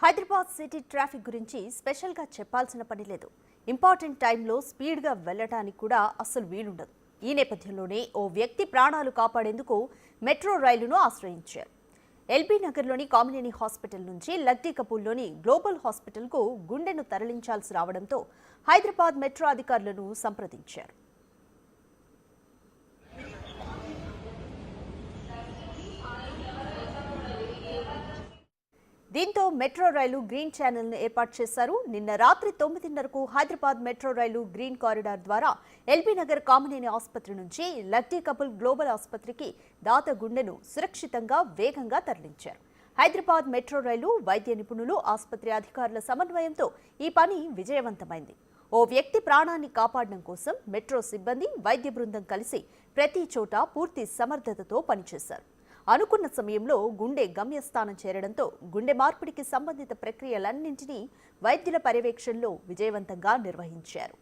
Hyderabad city traffic గురించి స్పెషల్గా చెప్పాల్సిన పని లేదు. ఇంపార్టెంట్ టైంలో స్పీడ్గా వెళ్లడానికి కూడా అస్సలు వీలుండదు. ఈ నేపథ్యంలోనే ఓ వ్యక్తి ప్రాణాలు కాపాడేందుకు మెట్రో రైలును ఆశ్రయించారు. ఎల్బీ నగర్లోని కామినేని హాస్పిటల్ నుంచి లక్డీ కపూర్లోని గ్లోబల్ హాస్పిటల్కు గుండెను తరలించాల్సి రావడంతో హైదరాబాద్ మెట్రో అధికారులను సంప్రదించారు. దీంతో మెట్రో రైలు గ్రీన్ ఛానల్ ను ఏర్పాటు చేశారు. నిన్న రాత్రి 9:30కు హైదరాబాద్ మెట్రో రైలు గ్రీన్ కారిడార్ ద్వారా ఎల్బీ నగర్ కామినేని ఆసుపత్రి నుంచి లక్డీ కపుల్ గ్లోబల్ ఆసుపత్రికి దాత గుండెను సురక్షితంగా వేగంగా తరలించారు. హైదరాబాద్ మెట్రో రైలు వైద్య నిపుణులు ఆసుపత్రి అధికారుల సమన్వయంతో ఈ పని విజయవంతమైంది. ఓ వ్యక్తి ప్రాణాన్ని కాపాడడం కోసం మెట్రో సిబ్బంది వైద్య బృందం కలిసి ప్రతి చోట పూర్తి సమర్థతతో పనిచేశారు. అనుకున్న సమయంలో గుండె గమ్యస్థానం చేరడంతో గుండె మార్పిడికి సంబంధిత ప్రక్రియలన్నింటినీ వైద్యుల పర్యవేక్షణలో విజయవంతంగా నిర్వహించారు.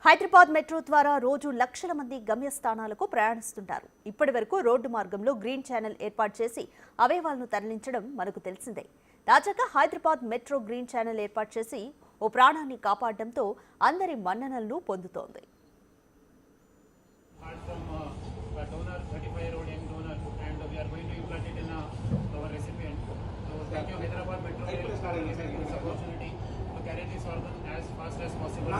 హైదరాబాద్ మెట్రో ద్వారా రోజు లక్షల మంది గమ్యస్థానాలకు ప్రయాణిస్తుంటారు. ఇప్పటి వరకు రోడ్డు మార్గంలో గ్రీన్ ఛానల్ ఏర్పాటు చేసి అవయవాలను తరలించడం మనకు తెలిసిందే. తాజాగా హైదరాబాద్ మెట్రో గ్రీన్ ఛానల్ ఏర్పాటు చేసి ఓ ప్రాణాన్ని కాపాడడంతో అందరి మన్ననలను పొందుతోంది. carry this organ as fast as possible.